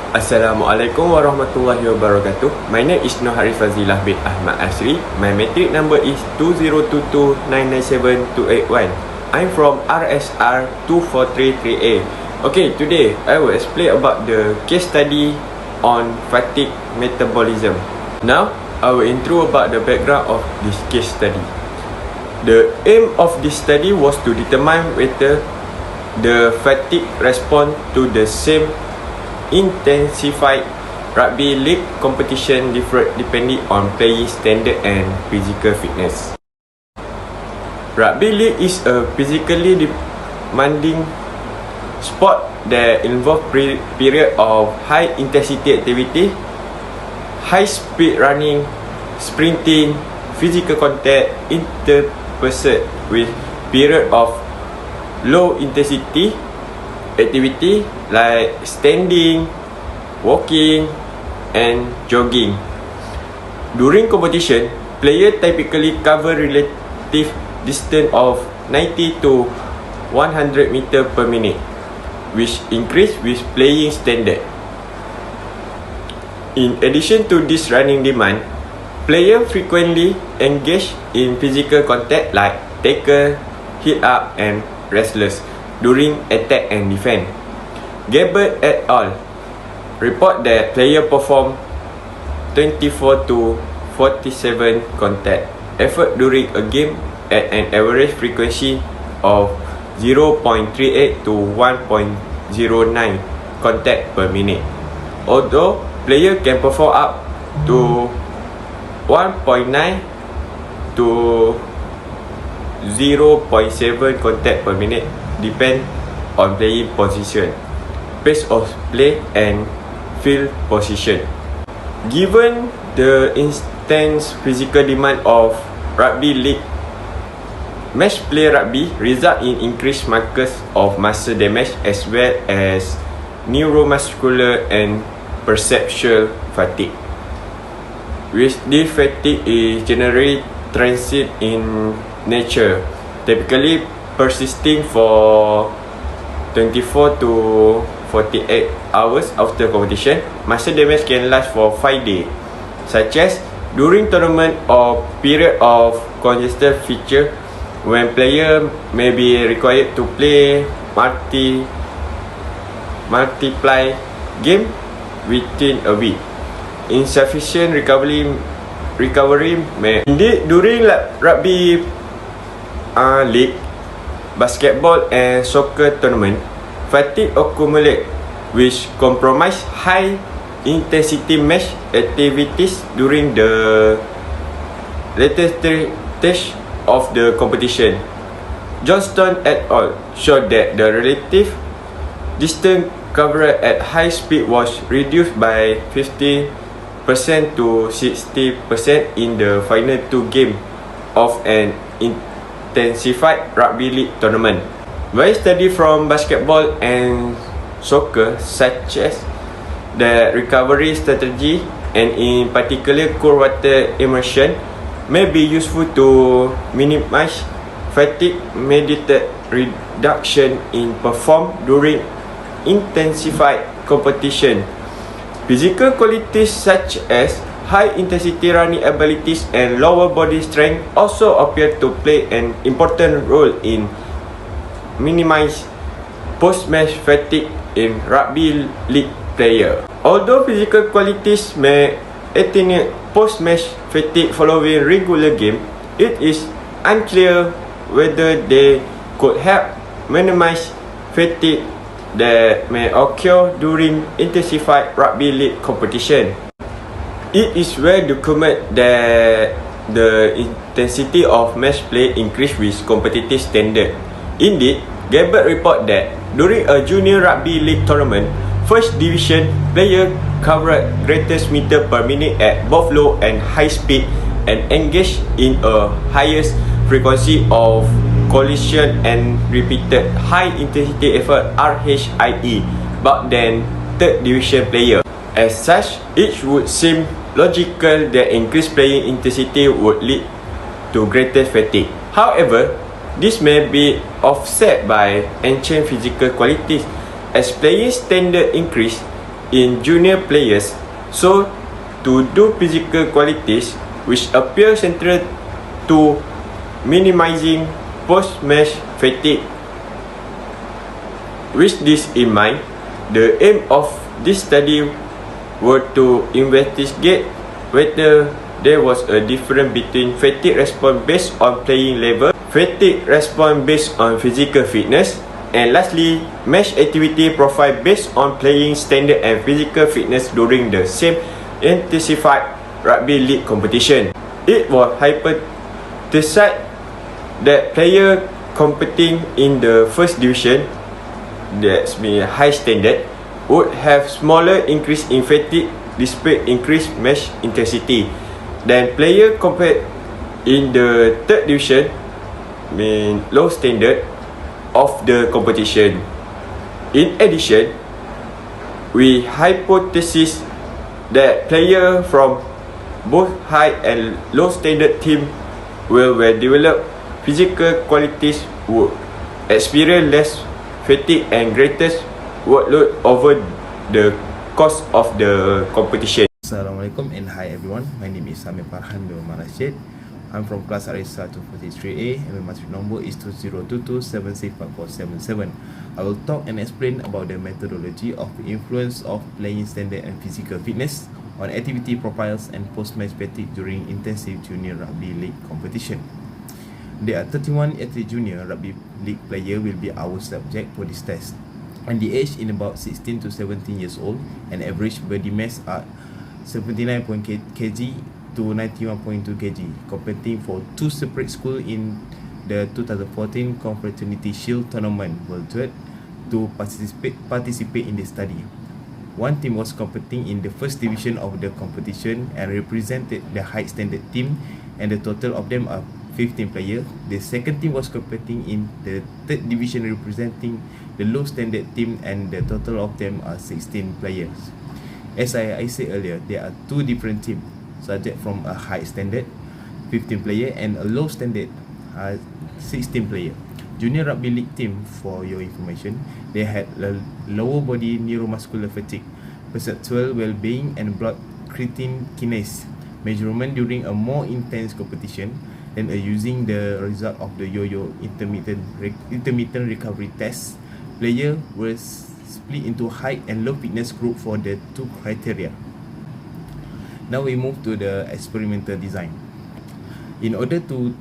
Assalamualaikum warahmatullahi wabarakatuh. My name is Noh Harif Fazilah bin Ahmad Asri. My metric number is 2022997281. I'm from RSR 2433A. Okay, today I will explain about the case study on fatigue metabolism. Now, I will intro about the background of this case study. The aim of this study was to determine whether the fatigue response to the same intensified rugby league competition different depending on playing standard and physical fitness. Rugby league is a physically demanding sport that involves period of high intensity activity, high speed running, sprinting, physical contact, interspersed with period of low intensity activity like standing, walking, and jogging. During competition, players typically cover relative distance of 90 to 100 meter per minute, which increase with playing standard. In addition to this running demand, players frequently engage in physical contact like tackle, hit up, and wrestlers during attack and defense. Gabbard et al. Report that players perform 24 to 47 contact effort during a game at an average frequency of 0.38 to 1.09 contact per minute. Although players can perform up to 1.9 to 0.7 contact per minute depend on playing position, pace of play, and field position. Given the intense physical demand of rugby league, match play rugby result in increased markers of muscle damage as well as neuromuscular and perceptual fatigue. Which this fatigue is generally transient in nature, typically persisting for 24 to 48 hours after competition. Muscle damage can last for 5 days, such as during tournament or period of congested feature when player may be required to play multiply game within a week. Insufficient recovery may indeed during rugby league, basketball and soccer tournament, fatigue accumulate which compromise high intensity match activities during the later stage of the competition. Johnston et al. Showed that the relative distance covered at high speed was reduced by 50% to 60% in the final two games of an intensified rugby league tournament. Various studies from basketball and soccer such as the recovery strategy and in particular cold water immersion may be useful to minimize fatigue mediated reduction in perform during intensified competition. Physical qualities such as high intensity running abilities and lower body strength also appear to play an important role in minimize post-match fatigue in rugby league player. Although physical qualities may attenuate post-match fatigue following regular game, it is unclear whether they could help minimize fatigue that may occur during intensified rugby league competition. It is well documented that the intensity of match play increased with competitive standard. Indeed, Gabbard report that during a junior rugby league tournament, first division player covered greatest meter per minute at both low and high speed and engaged in a highest frequency of collision and repeated high intensity effort (RHIE) but than third division player. As such, it would seem logical that increased playing intensity would lead to greater fatigue. However, this may be offset by enhanced physical qualities. As playing standard increase, in junior players. So, to do physical qualities which appear central to minimizing post-match fatigue. With this in mind, the aim of this study were to investigate whether there was a difference between fatigue response based on playing level, fatigue response based on physical fitness, and lastly, match activity profile based on playing standard and physical fitness during the same intensified rugby league competition. It was hypothesized that players competing in the first division, that's mean high standard, would have smaller increase in fatigue despite increased match intensity than player compete in the third division, mean low standard of the competition. In addition, we hypothesize that player from both high and low standard team will develop physical qualities would experience less fatigue and greater workload over the course of the competition. Assalamualaikum and hi everyone. My name is Samir Farhan bin Rashid. I'm from class Arisa 243A and my matric number is 2022-765477. I will talk and explain about the methodology of the influence of playing standard and physical fitness on activity profiles and post-match fatigue during intensive junior rugby league competition. There are 31 athlete junior rugby league player will be our subject for this test. And the age in about 16 to 17 years old, and average body mass are 79 kg to 91.2 kg, competing for two separate schools in the 2014 Confraternity Shield Tournament World Tour to participate in the study. One team was competing in the first division of the competition and represented the high standard team, and the total of them are 15 players. The second team was competing in the third division representing the low standard team, and the total of them are 16 players. As I said earlier, there are two different teams, subject from a high standard 15 player and a low standard 16 player. Junior rugby league team, for your information, they had a lower body neuromuscular fatigue, perceptual well-being and blood creatine kinase measurement during a more intense competition than using the result of the yo-yo intermittent recovery test. Player was split into high and low fitness group for the two criteria. Now we move to the experimental design. In order to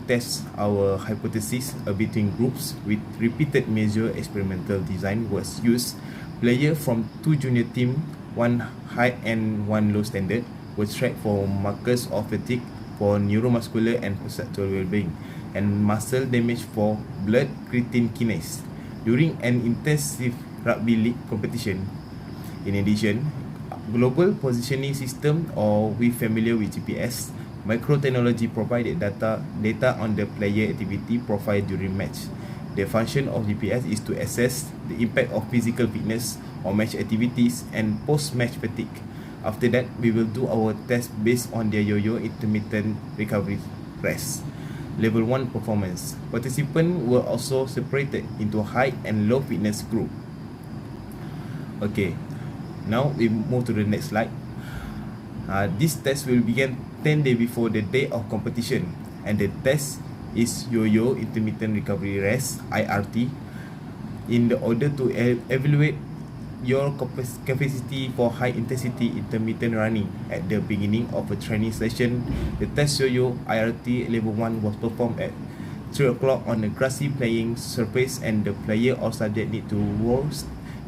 test our hypothesis between groups with repeated measure, experimental design was used. Player from two junior team, one high and one low standard, was tracked for markers of fatigue, for neuromuscular and perceptual well-being, and muscle damage for blood creatine kinase during an intensive rugby league competition. In addition, global positioning system, or we familiar with GPS, microtechnology provided data on the player activity profile during match. The function of GPS is to assess the impact of physical fitness on match activities and post-match fatigue. After that, we will do our test based on their yo-yo intermittent recovery rest. Level 1 performance. Participants were also separated into high and low fitness group. Okay, now we move to the next slide. This test will begin 10 days before the day of competition, and the test is yo-yo intermittent recovery rest (IRT). In order to evaluate your capacity for high intensity intermittent running at the beginning of a training session, the test yo-yo IRT level 1 was performed at 3 o'clock on a grassy playing surface, and the player or subject need to wear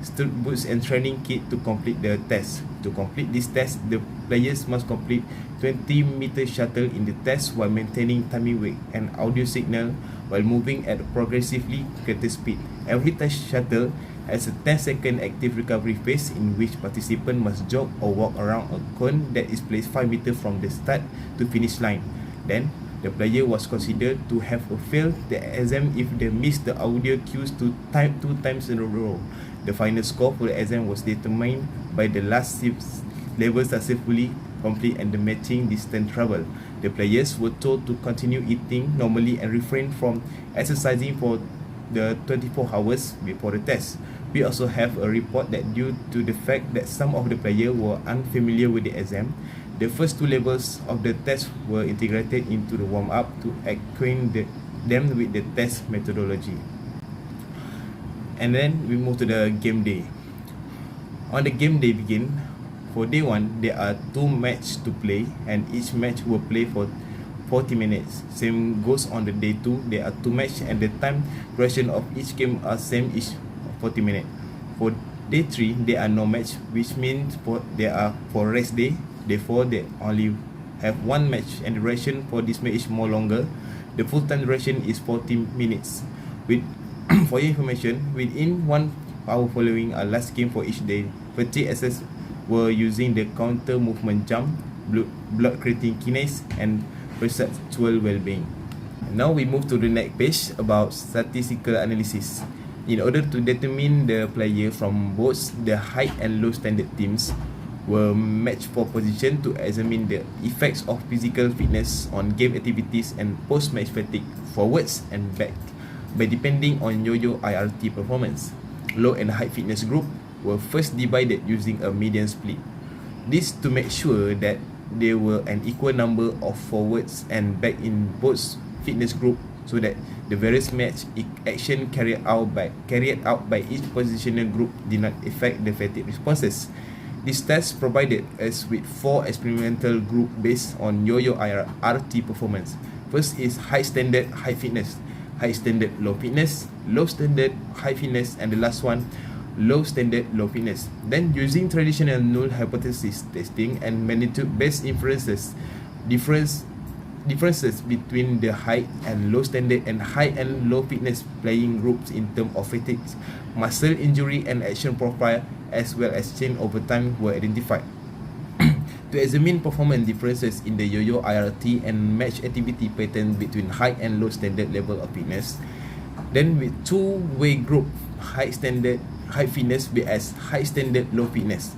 stirred boots and training kit to complete the test. To complete this test, the players must complete 20-meter shuttle in the test while maintaining timing weight and audio signal while moving at a progressively greater speed. Every test shuttle has a 10-second active recovery phase in which participants must jog or walk around a cone that is placed 5 meters from the start to finish line. Then, the player was considered to have failed the exam if they missed the audio cues two times in a row. The final score for the exam was determined by the last 6 levels successfully complete and the matching distance travel. The players were told to continue eating normally and refrain from exercising for the 24 hours before the test. We also have a report that due to the fact that some of the players were unfamiliar with the exam, the first two levels of the test were integrated into the warm-up to acquaint them with the test methodology. And then we move to the game day. On the game day begin, for day 1, there are 2 matches to play and each match will play for 40 minutes. Same goes on the day 2, there are 2 matches and the time duration of each game are same is 40 minutes. For day 3, there are no match, which means they are for rest day. Therefore, they only have 1 match and duration for this match is more longer. The full time duration is 40 minutes. For your information, within 1 hour following a last game for each day, 30 assets were using the counter movement jump, blood creating kinase, and perceptual well-being. Now we move to the next page about statistical analysis. In order to determine the player from both the high and low standard teams were matched for position to examine the effects of physical fitness on game activities and post-match fatigue forwards and back by depending on yo-yo IRT performance. Low and high fitness group were first divided using a median split. This to make sure that there were an equal number of forwards and back in both fitness group so that the various match action carried out by each positional group did not affect the fatigue responses. This test provided us with 4 experimental groups based on yo-yo IRT performance. First is high standard, high fitness, high standard, low fitness, low standard, high fitness, and the last one, low standard, low fitness. Then using traditional null hypothesis testing and magnitude-based differences between the high and low standard and high and low fitness playing groups in terms of fatigue, muscle injury, and action profile, as well as change over time were identified. To examine performance differences in the yo-yo IRT and match activity pattern between high and low standard level of fitness, then with 2-way group, high standard, high fitness vs high standard, low fitness,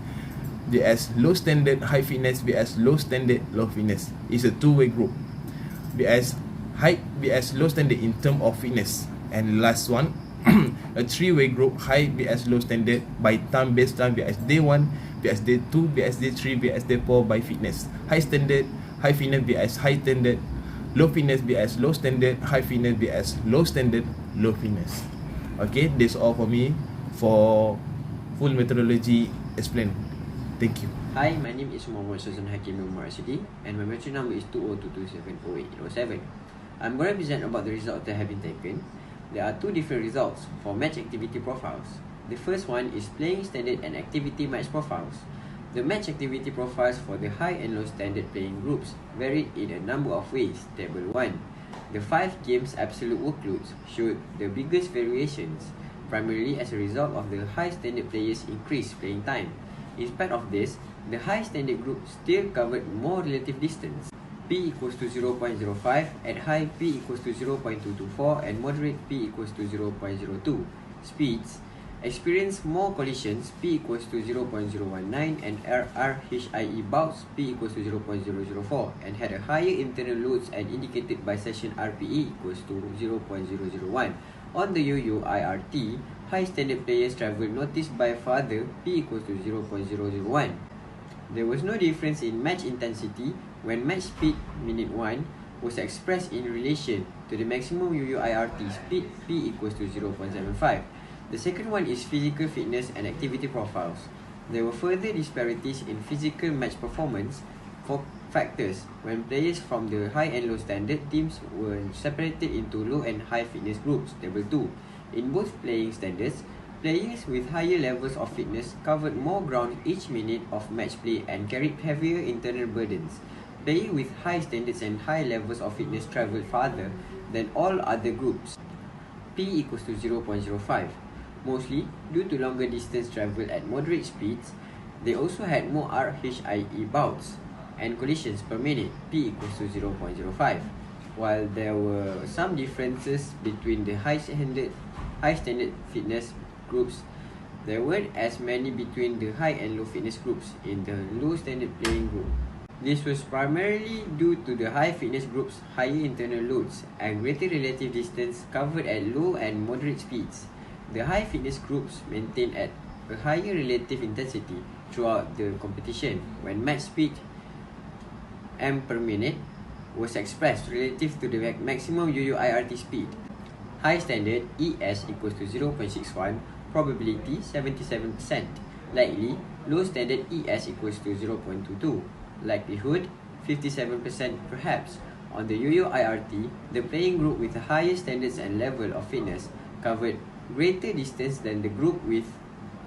vs low standard, high fitness vs low standard, low fitness is a 2-way group, vs high vs low standard in terms of fitness, and last one a 3-way group, high vs low standard by time based time vs day 1 vs day 2 vs day 3 vs day 4 by fitness, high standard, high fitness vs high standard, low fitness vs low standard, high fitness vs low standard, low fitness. Okay, that's all for me for full methodology explained. Thank you. Hi, my name is Muhammad Sazan Hakim Umar Asidi and my match number is 2022270807. I'm going to present about the results that have been taken. There are 2 different results for match activity profiles. The first one is playing standard and activity match profiles. The match activity profiles for the high and low standard playing groups varied in a number of ways. Table 1. The 5 games absolute workloads showed the biggest variations, primarily as a result of the high standard players' increased playing time. In spite of this, the high standard group still covered more relative distance. P equals to 0.05, at high P equals to 0.224 and moderate P equals to 0.02. Speeds experienced more collisions, P equals to 0.019 and RRHIE bouts, P equals to 0.004 and had a higher internal loads and indicated by session RPE equals to 0.001. On the yo-yo IRT, high standard players traveled noticed by farther, P equals to 0.001. There was no difference in match intensity when match speed minute 1 was expressed in relation to the maximum yo-yo IRT speed, P equals to 0.75. The second one is physical fitness and activity profiles. There were further disparities in physical match performance for factors when players from the high and low standard teams were separated into low and high fitness groups. Table 2. In both playing standards, players with higher levels of fitness covered more ground each minute of match play and carried heavier internal burdens. Players with high standards and high levels of fitness travelled farther than all other groups. P equals to 0.05. Mostly due to longer distance travelled at moderate speeds, they also had more RHIE bouts and collisions per minute, P equals to 0.05. While there were some differences between the high standard fitness groups, there weren't as many between the high and low fitness groups in the low standard playing group. This was primarily due to the high fitness groups' higher internal loads and greater relative distance covered at low and moderate speeds. The high fitness groups maintained at a higher relative intensity throughout the competition when match speed m per minute was expressed relative to the maximum UUIRT speed. High standard ES equals to 0.61, probability 77%. Likely, low standard ES equals to 0.22, likelihood 57% perhaps. On the UUIRT, the playing group with the highest standards and level of fitness covered greater distance than the group with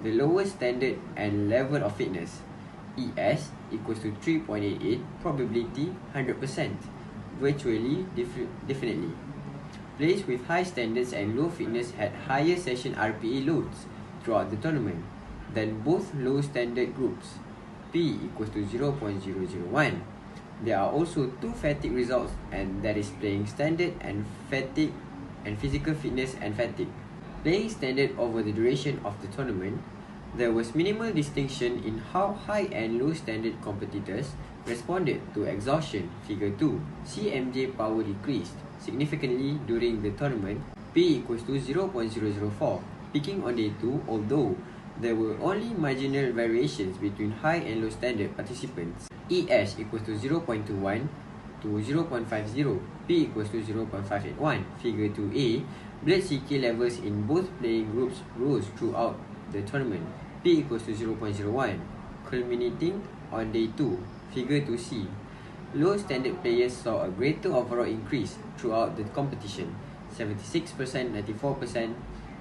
the lowest standard and level of fitness. ES equals to 3.88, probability 100%, virtually definitely. Players with high standards and low fitness had higher session RPE loads throughout the tournament than both low standard groups. P equals to 0.001. There are also two fatigue results, and that is playing standard and fatigue, and physical fitness and fatigue. Playing standard over the duration of the tournament, there was minimal distinction in how high and low standard competitors responded to exhaustion. Figure 2. CMJ power decreased significantly during the tournament. P equals to 0.004. Peaking on day 2, although there were only marginal variations between high and low standard participants. ES equals to 0.21 to 0.50. P equals to 0.581. Figure 2A. Blood CK levels in both playing groups rose throughout the tournament. P equals to 0.01, culminating on day 2. Figure 2C. Low standard players saw a greater overall increase throughout the competition, 76%, 94%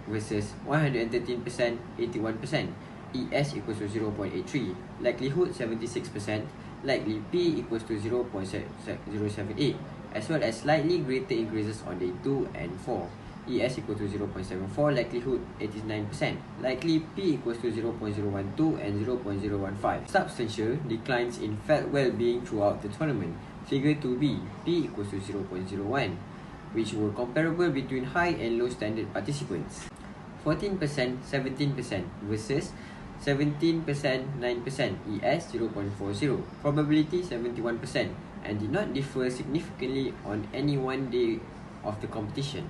versus 113%, 81%. ES equals to 0.83, likelihood 76%, likely P equals to 0.078, as well as slightly greater increases on day 2 and 4. ES equals to 0.74, likelihood 89%, likely P equals to 0.012 and 0.015. Substantial declines in felt well-being throughout the tournament. Figure 2B, P equals to 0.01, which were comparable between high and low standard participants. 14%, 17% versus 17%, 9%, ES 0.40, probability 71%, and did not differ significantly on any one day of the competition.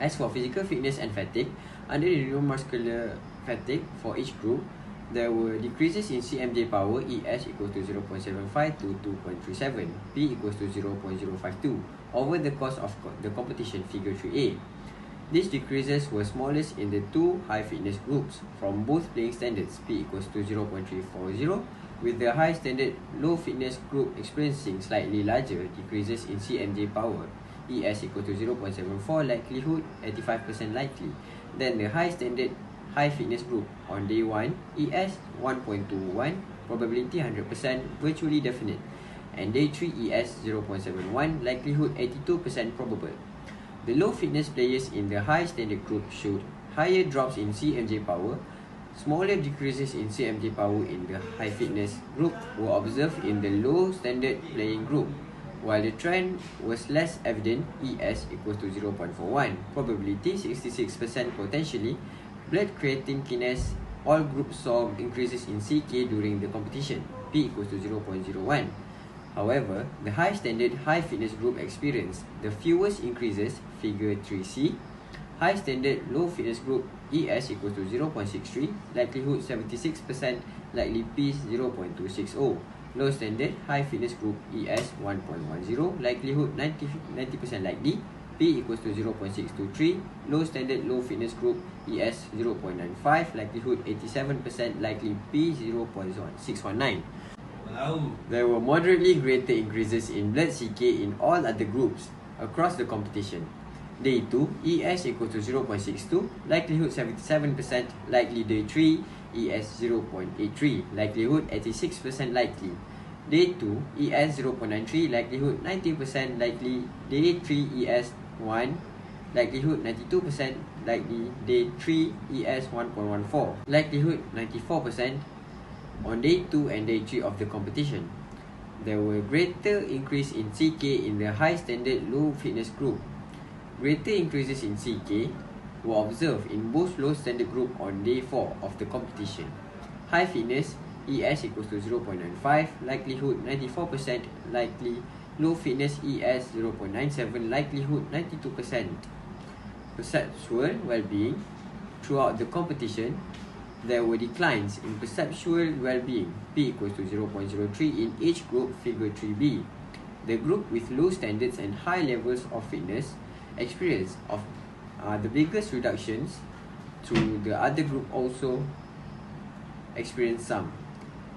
As for physical fitness and fatigue, under the neuromuscular fatigue for each group, there were decreases in CMJ power, ES equals to 0.75 to 2.37, P equals to 0.052, over the course of the competition, figure 3A. These decreases were smallest in the two high fitness groups from both playing standards, P equals to 0.340, with the high standard low fitness group experiencing slightly larger decreases in CMJ power, ES equals to 0.74, likelihood 85% likely, then the high standard high fitness group on day 1, ES 1.21, probability 100%, virtually definite, and day 3 ES 0.71, likelihood 82% probable. The low fitness players in the high standard group showed higher drops in CMJ power. Smaller decreases in CMJ power in the high fitness group were observed in the low standard playing group. While the trend was less evident, ES equals to 0.41, probability 66% potentially, blood creatine kinase, all groups saw increases in CK during the competition, P equals to 0.01. However, the high standard high fitness group experienced the fewest increases, figure 3C. High standard low fitness group, ES equals to 0.63, likelihood 76%, likely P 0.260. Low standard high fitness group, ES 1.10, likelihood 90% likely, P equals to 0.623. Low standard low fitness group, ES 0.95, likelihood 87%, likely P 0.619. Wow. There were moderately greater increases in blood CK in all other groups across the competition. Day 2, ES equals to 0.62, likelihood 77%, likely day 3, ES 0.83, likelihood 86% likely. Day 2, ES 0.93, likelihood 90% likely. Day 3, ES 1, likelihood 92% likely. Day 3, ES 1.14, likelihood 94%. On day 2 and day 3 of the competition, there were greater increase in CK in the high standard low fitness group. Greater increases in CK were observed in both low standard group on day 4 of the competition. High fitness, ES equals to 0.95, likelihood 94% likely. Low fitness, ES 0.97, likelihood 92%. Perceptual well-being, Throughout the competition, there were declines in perceptual well-being, P equals to 0.03 in each group, figure 3b. The group with low standards and high levels of fitness experienced the biggest reductions, to the other group also experienced some.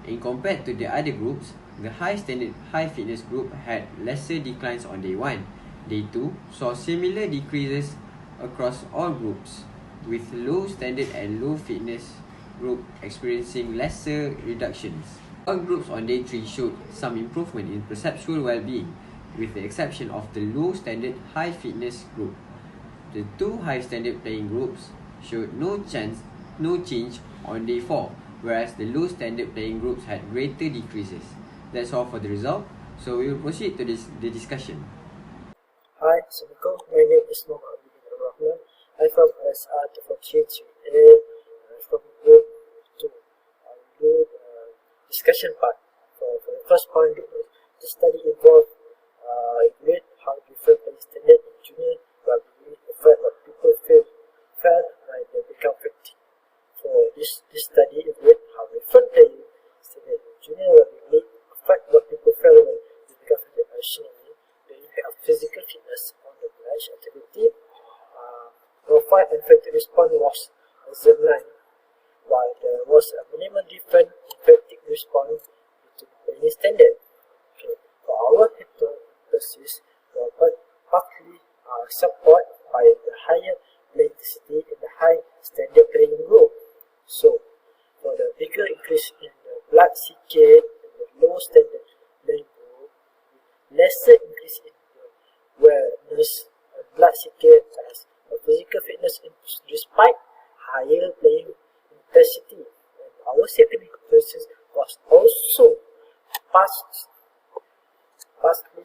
In compared to the other groups, the high standard, high fitness group had lesser declines on day 1. Day 2 saw similar decreases across all groups, with low standard and low fitness group experiencing lesser reductions. All groups on day 3 showed some improvement in perceptual well-being, with the exception of the low standard high fitness group. The two high standard playing groups showed no change on day 4, whereas the low standard playing groups had greater decreases. That's all for the result, so we will proceed to the discussion. Hi, Assalamualaikum. My name is Muhammad bin Rahman. I'm from SR 243A. I'm from Group 2. I'll do the discussion part. For the first point, the study involved evaluate how different playing standard in junior rugby affect what people felt when they become 50. For this study evaluate how different playing standard in junior rugby affect what people felt when they become 50. Additionally, the impact of physical fitness on the match activity profile and fatigue response was examined, while there was a minimal difference in fatigue response between playing standard. Okay. For our hypothesis, were partly supported by the higher play intensity in the high standard playing group. So, for the bigger increase in the blood CK in the low standard playing group, lesser increase in the awareness and blood CK as a physical fitness despite higher playing intensity. And our second hypothesis was also partly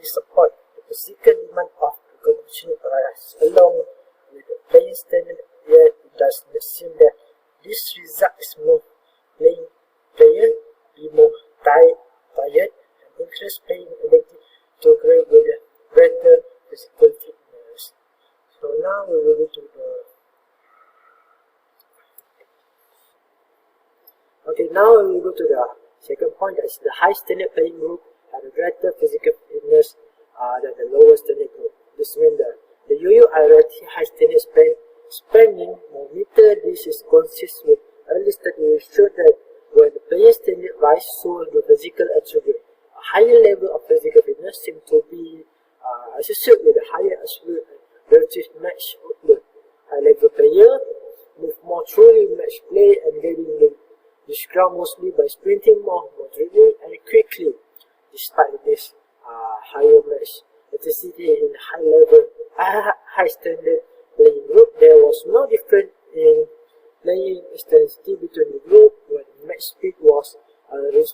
support the physical demand of the competition rise along with the playing standard, yet it does not seem that this result is more playing player be more tired and increase playing ability to create with a better physical fitness. So now we will go to the second point, that is the high standard playing group had a greater physical fitness than the lower standard group. This means that the yo-yo hierarchy high standard spending meter. This is consistent with early studies showed that when the player standard rise, so the physical attribute. A higher level of physical fitness seems to be associated with a higher absolute and relative match output. High level player move more truly match play and getting this ground mostly by sprinting more moderately and quickly. Despite this higher match intensity in high standard playing group, there was no difference in playing intensity between the group when match speed was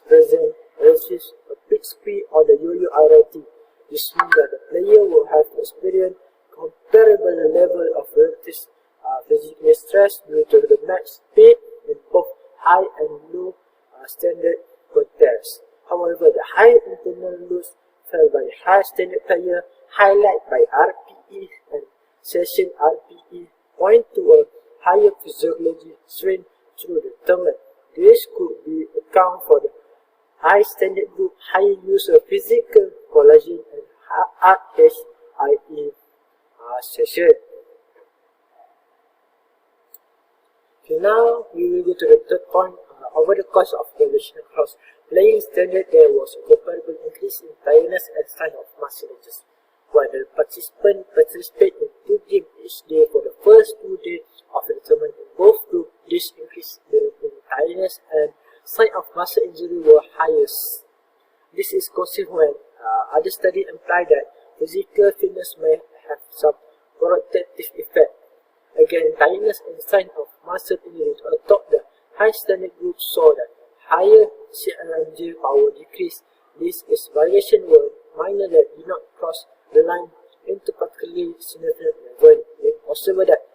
present relative to peak speed or the yo-yo RIT. This means that the player will have experienced comparable level of relative physical stress due to the match speed in both high and low standard contests. However, the high internal loads felt by high standard player, highlighted by RPE and session RPE, point to a higher physiology strain through the tournament. This could be account for the high standard group higher use of physical collagen and RHIE session. Okay, now we will go to the third point. Over the course of evaluation across playing standard, there was a comparable increase in tiredness and sign of muscle injuries. While the participants participate in 2 games each day for the first 2 days of the tournament in both groups, this increase in tiredness and sign of muscle injury were highest. This is consistent when other studies imply that physical fitness may have some protective effect. Again, tiredness and sign of muscle injury atop the high standard group saw that higher CRMG power decrease. This is variation were minor that did not cross the line into particularly significant level. It is possible that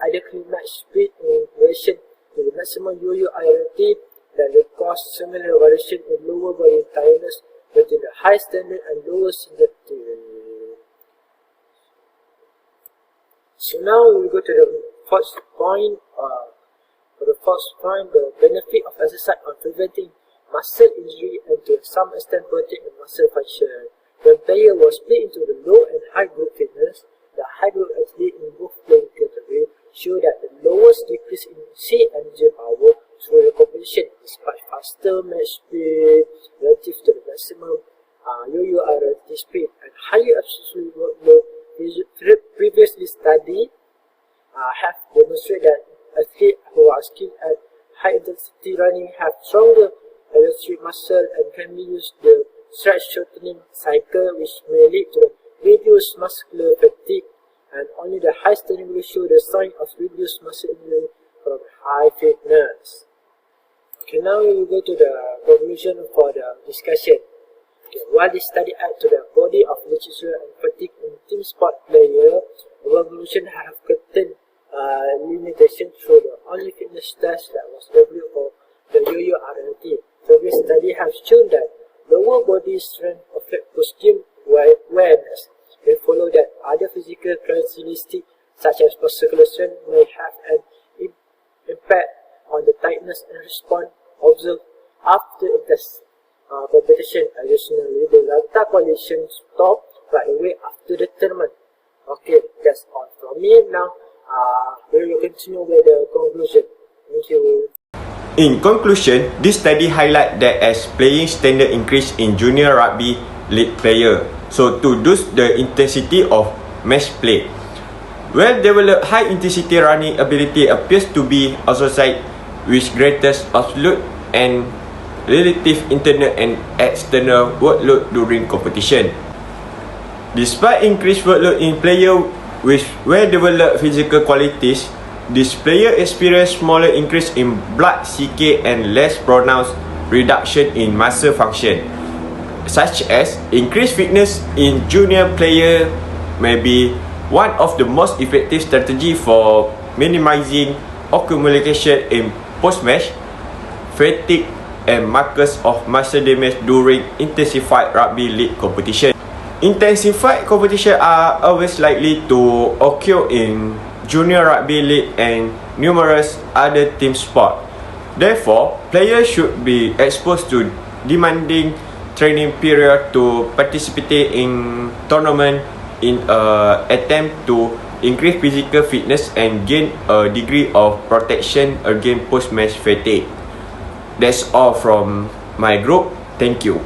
adequately matched speed in relation to the maximum yo-yo IRT that will cause similar variation in lower body tiredness between the high standard and lower standard. So now we will go to the first point. The first find the benefit of exercise on preventing muscle injury and to some extent protect the muscle function. When player was split into the low and high group fitness, the high group athlete in both playing category show that the lowest decrease in C energy power through the competition is much faster match speed relative to the maximum yo-yo relative speed and higher absolute workload. Previously studied have demonstrated that athletes who are skilled at high intensity running have stronger elastic muscle and can be used the stretch shortening cycle, which may lead to reduced muscular fatigue, and only the high standing will show the sign of reduced muscle injury from high fitness. Okay, now we will go to the conclusion for the discussion. Okay, while this study adds to the body of literature and fatigue in team sport player, the conclusion have contained limitation through the only fitness test that was developed for the yo-yo RLT. Previous study have shown that lower body strength affect post-game awareness. They follow that other physical characteristics such as muscular strength may have an impact on the tightness and response observed after intense competition. Additionally, the data collection stopped right away after the tournament. Okay, that's all from me. Now, we will continue with the conclusion. Thank you. In conclusion, this study highlights that as playing standard increase in junior rugby league player, so to reduce the intensity of match play. Well-developed high-intensity running ability appears to be associated with greatest absolute and relative internal and external workload during competition. Despite increased workload in players with well-developed physical qualities, this player experience smaller increase in blood CK and less pronounced reduction in muscle function, such as increased fitness in junior player may be one of the most effective strategy for minimizing accumulation in post-match fatigue and markers of muscle damage during intensified rugby league competition. Intensified competition are always likely to occur in junior rugby league and numerous other team sports. Therefore, players should be exposed to demanding training period to participate in tournament in an attempt to increase physical fitness and gain a degree of protection against post-match fatigue. That's all from my group. Thank you.